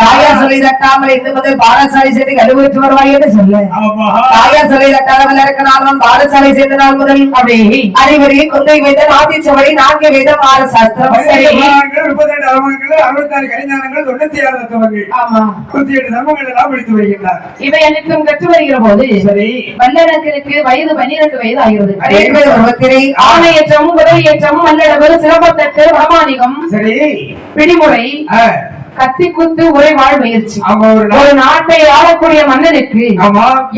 தாயார் சொல்லி தட்டாமல் இன்று முதல் பாடசாலை சேர்த்து கழுவுற்று வருவாய் என்று சொல்லு. தாயார் சொல்லி தட்டாமல் இருக்கனாலும் பாடசாலை சேர்ந்த நாள் முதல் அப்படி அறிவறி கொந்தை வேதம் ஆதிச்சவரை 4 வேதம் 6 சாஸ்திரம் 32 தர்மங்கள் 66 கலைஞானங்கள் 96 தத்துவங்கள் 108 தர்மங்கள் எல்லாம் படித்து வருகின்றார். இவை அனைத்தும் கற்று வருகிற போது சரி வல்லரக்கனுக்கு வயது 12 வயது ஆகிறது. ஆணையற்றம் உதவியற்றம் மல்லடவு சிறப்பத்தட்டு வடமானிகம் சரி பிடிமுறை கத்தி குத்து உரைவாழ் முயற்சி. ஒரு நாட்டை ஆளக்கூடிய மன்னனுக்கு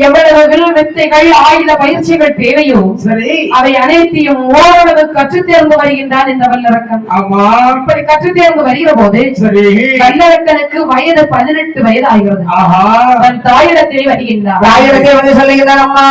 எவ்வளவு வில் வித்தைகள் ஆயுத பயிற்சிகள் தேவையோ சரி அவை அனைத்தையும் ஓரளவு கற்றுத் தேர்ந்து வருகின்றான் இந்த வல்லரக்கன். இப்படி கற்றுத் தேர்ந்து வருகிற போது வல்லரக்கனுக்கு வயது 18 வயது ஆகிறது. அவன் தாயிடத்திலே வருகின்றான். தாயிடத்தை வந்து சொல்லுகிறான், அம்மா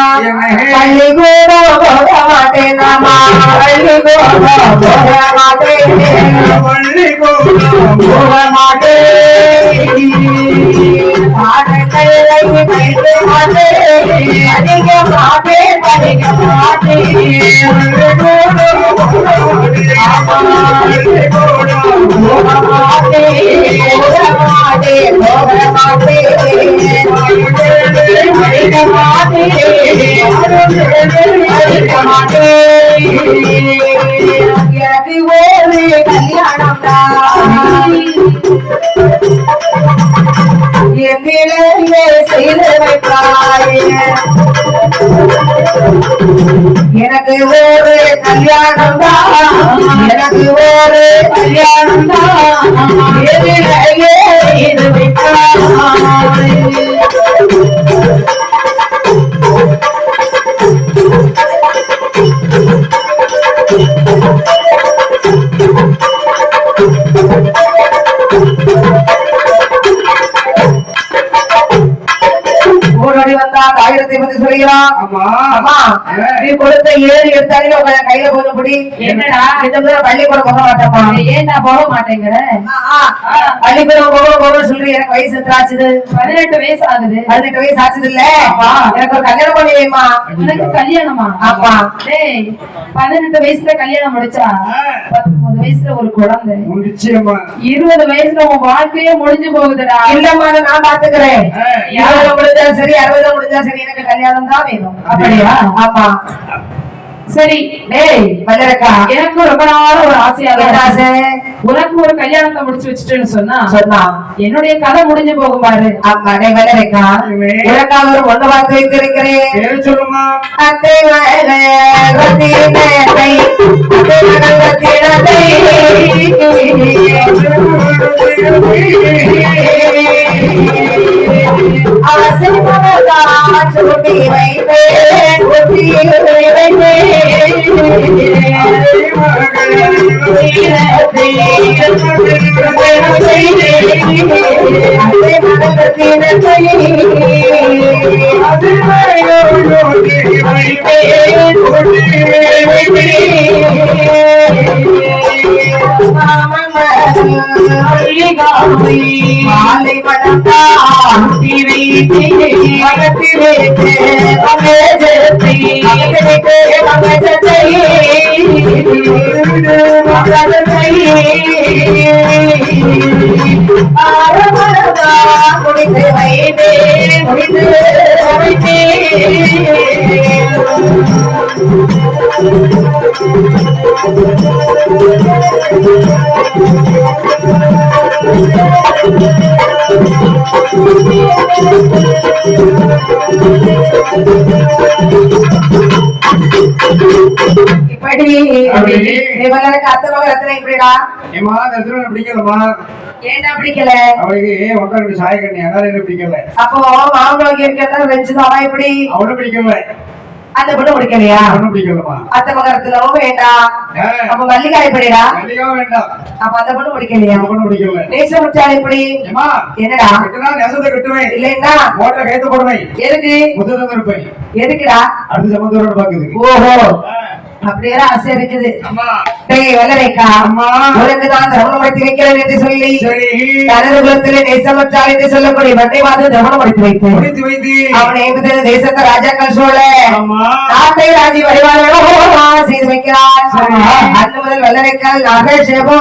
எனக்கு ஒரு கல்யாணம் தான் எனக்கு ஒரு கல்யாணம் தான் தாயிடத்தை பத்தி சொல்கிறான். நீ கொடுத்த 7 எடுத்தாலே கையில போனபடி என்னடா இந்த மாதிரி பள்ளிக்கூடம் போக மாட்டேப்பா. ஏன் நான் போக மாட்டேங்கிற? பள்ளிக்கூடம் போக சொல்லி எனக்கு வயசு எத்தாச்சுது? 18 வயசு ஆகுது. 18 வயசு ஆச்சுது இல்ல? எனக்கு ஒரு கல்யாணம் பண்ணி வைமா. எனக்கு கல்யாணமா? ஆமா. 18 வயசுல கல்யாணம் முடிச்சா 19 வயசுல ஒரு குழந்தை, 20 வயசுல உன் வாழ்க்கையே முடிஞ்சு போகுதுடா. இல்லம்மா நான் பாத்துக்கிறேன். 20 முடிஞ்சா சரி 60 முடிஞ்சா சரி எனக்கு கல்யாணம் தான் வேணும். அப்படியா? ஆமா. சரி டேய் வல்லரக்கா, எனக்கு ரொம்ப நாளா ஒரு ஆசையா இருக்கு. உனக்கு ஒரு கல்யாணத்தை முடிச்சு வச்சுட்டேன்னு சொன்னா என்னுடைய கதை முடிஞ்சு போகும் பாரு. ஆமா டேய் வல்லரக்கா, உனக்காக ஒரு பொண்ணு பார்த்து வைத்திருக்கிறேன். சொல்லுமா. அத்தை மகளே ரத்தினத்தை அத்தை மகள் ரத்தினத்தை அவசியமாக சுட்டி வைப்பேன் மாலை படத்தா முடித்து வைத்தே முடித்து வைத்தே இப்படி அத்தை மகள் ரத்னா இப்படிடா பிடிக்கலமா. ஏன்டா பிடிக்கல? அவளுக்கு 1 சாய கண்ணி அதான் பிடிக்கல. அப்போ மாம்பழம் இருக்கிறதா வச்சுதான் அவன் எப்படி அவளும் பிடிக்கல. அந்த பொண்ணு பிடிக்கலையா? ஒண்ணும் பிடிக்கலமா. அத்தை மகரத்துலவும் வேண்டாம். அப்ப மல்லிகா எப்படிடா? மல்லிகாவும் வேண்டாம். அப்ப அந்த பொண்ணு பிடிக்கலையா? பொண்ணு பிடிக்கல. நேசம் விட்டால் எப்படி? என்னடா நெசத்தை கட்டுவேன் இல்லைன்னா ஓட்ட கைத்து போடுவேன். எதுக்கு? முதல்ல இருப்பேன். எதுக்குடா? அடுத்த சம்பந்தோட பாக்குது. ஓஹோ அப்படியே ஆசை இருக்குது. வல்லரைக்கா உனக்குதான் தர்மம் படுத்தி வைக்கிறேன் என்று சொல்லி தனது குலத்திலே தேசமற்றால் என்று சொல்லக்கூடிய பட்டை மாதம் தர்மம் படுத்தி வைத்து அவனை தேசத்தை ராஜாக்கள் சோழ நாட்டை ராஜி வடிவாளோ செய்து வைக்கிறார். அன்று முதல் வல்லரைக்கால் நகர் செபோ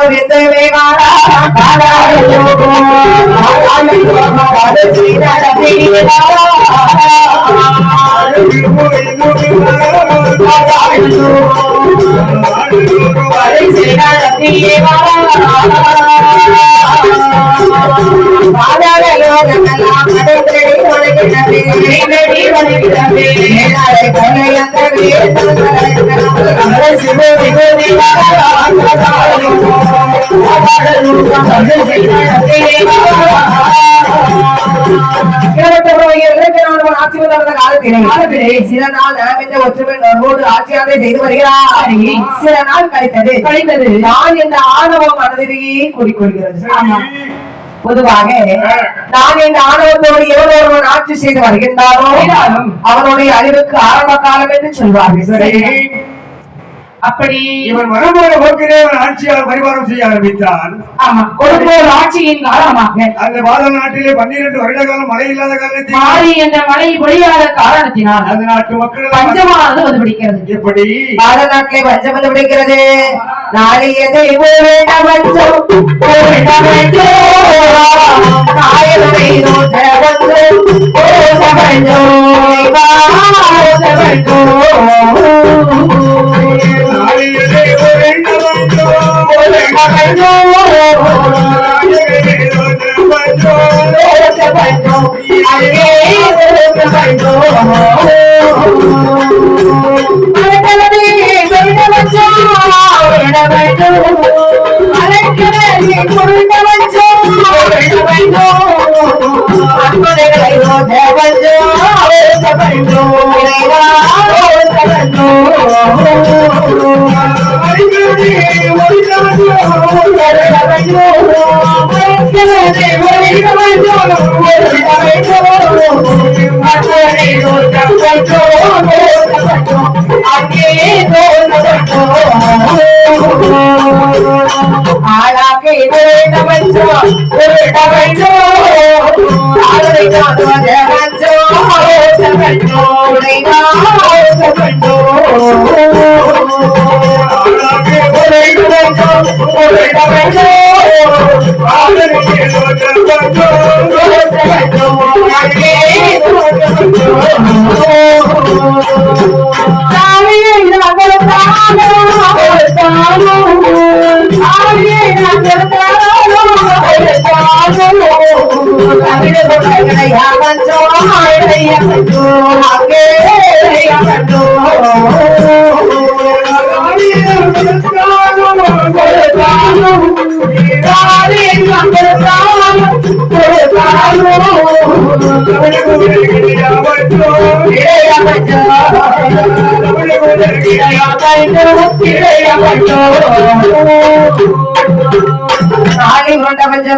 சில நாள் ஒற்றுமை ஆட்சியாளரை செய்து வருகிறார். சில நாள் கழித்தது நான் இந்த ஆணவம் மனதிலேயே கூடிக்கொள்கிறது. பொதுவாக நான் இந்த ஆணவத்தோடு எவ்வளவு ஒருவன் ஆட்சி செய்து வருகின்றானோ அவனுடைய அழிவுக்கு ஆரம்ப காலம் என்று சொல்வார்கள். அப்படி இவன் மரபோட போக்கிலே ஆட்சியாளர் பரிமாறம் செய்ய ஆரம்பித்தான். ஆமா, கொடுப்போர் ஆட்சியின் காரணமாக அந்த பாரத நாட்டிலே 12 வருட காலம் மழை இல்லாத காரணத்தில் மாறி என்ற மழை பொழியாத காரணத்தினால் அந்த நாட்டு மக்கள் பஞ்சமானது வந்து பிடிக்கிறது. எப்படி பாரத நாட்டிலே பஞ்சம் வந்து பிடிக்கிறது. நாளையதை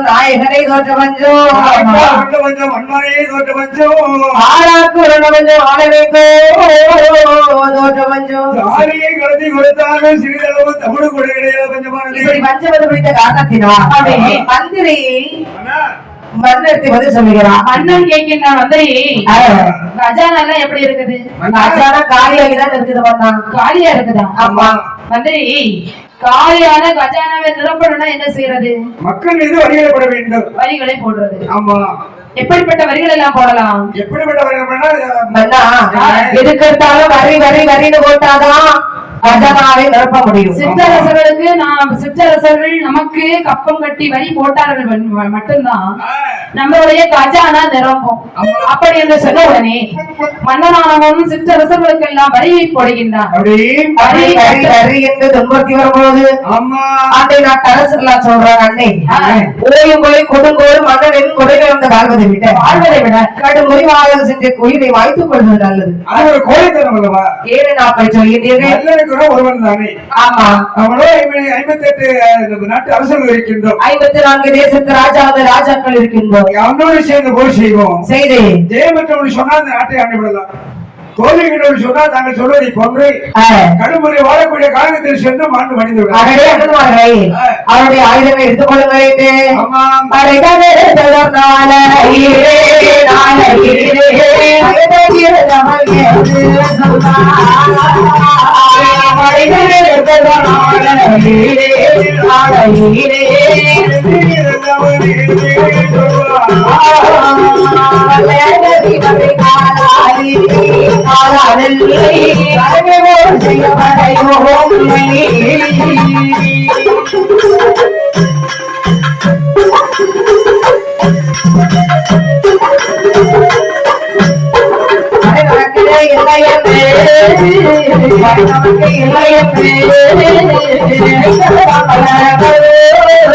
நாயகனை தோற்ற பஞ்சம் அன்மனையை தோற்ற பஞ்சம் ஆளாக்கு பஞ்சம் ஆளவைக்கோ தோற்ற பஞ்சம் சாரியை கலத்தி கொடுத்தாலும் சிறிதளவு தமிழ் கூட கிடையாது பஞ்சமானது. இப்படி பஞ்சம் பிடித்த காரணத்தினால் மந்திரி மன்னர்த்தி பதில் சொல்லுகிறான். அண்ணன் கேட்கின்றான் மந்திரி, கஜானா எல்லாம் எப்படி இருக்குது? கஜானா காலியாகிதான் இருக்குது. காலியா இருக்குதா? ஆமா மந்திரி, காலியான கஜானாவை நிரப்பணும்னா என்ன செய்யறது? மக்கள் மீது வரிகளை போட வேண்டும். வரிகளை போடுறது. ஆமா, எப்படிப்பட்ட வரிகள் எல்லாம் போடலாம்? எப்படிப்பட்ட வரிகள்? எதுக்கெடுத்தாலும் வரி வரி வரின்னு போட்டாதான் கஜானாவை நிரப்ப முடியும். சிற்றரசர்களுக்கு சிற்றரசர்கள் நமக்கு கப்பம் கட்டி வரி போட்டார்கள் மட்டும்தான் நம்மளுடைய கஜானா நிரம்பும். அப்படி என்று சொன்ன உடனே மன்னனானவனும் சிற்றரசர்களுக்கு எல்லாம் வரியை போடுகின்றான். வரி என்று துன்பத்தி வரும்போது அன்னை நாட்டு அரசர்களாம் சொல்றாங்க, அன்னை ஓயும் கொலை கொடுங்கோல் மன்னனின் கொடைகளை வந்து வாழ்வதை விட கடும் முறிவாளர் சென்று உயிரை வாய்த்துக் கொள்வது நல்லது. அது ஒரு கோழைத்தனம் அல்லவா? ஏழு நாட்கள் சொல்கின்றீர்கள். ஒருவன் தானே. ஆமா, அவனோ 58 நாட்டு அரசர்கள் இருக்கின்றோம். 54 தேசத்து ராஜாக்கள் இருக்கின்றோம். அவனோடு சேர்ந்து போய் செய்வோம். செய்து ஜெயமற்றவன் சொன்னா அந்த நாட்டை ஆண்டுவிடலாம். கோவில்கள் சொன்னா நாங்கள் சொல்வதை போன்று கடுமுறை வாழக்கூடிய காலத்தில் சென்று மாண்டு மடிந்து அவருடைய ஆயுதங்களை எடுத்துக் கொள்ளுங்கள். இளைய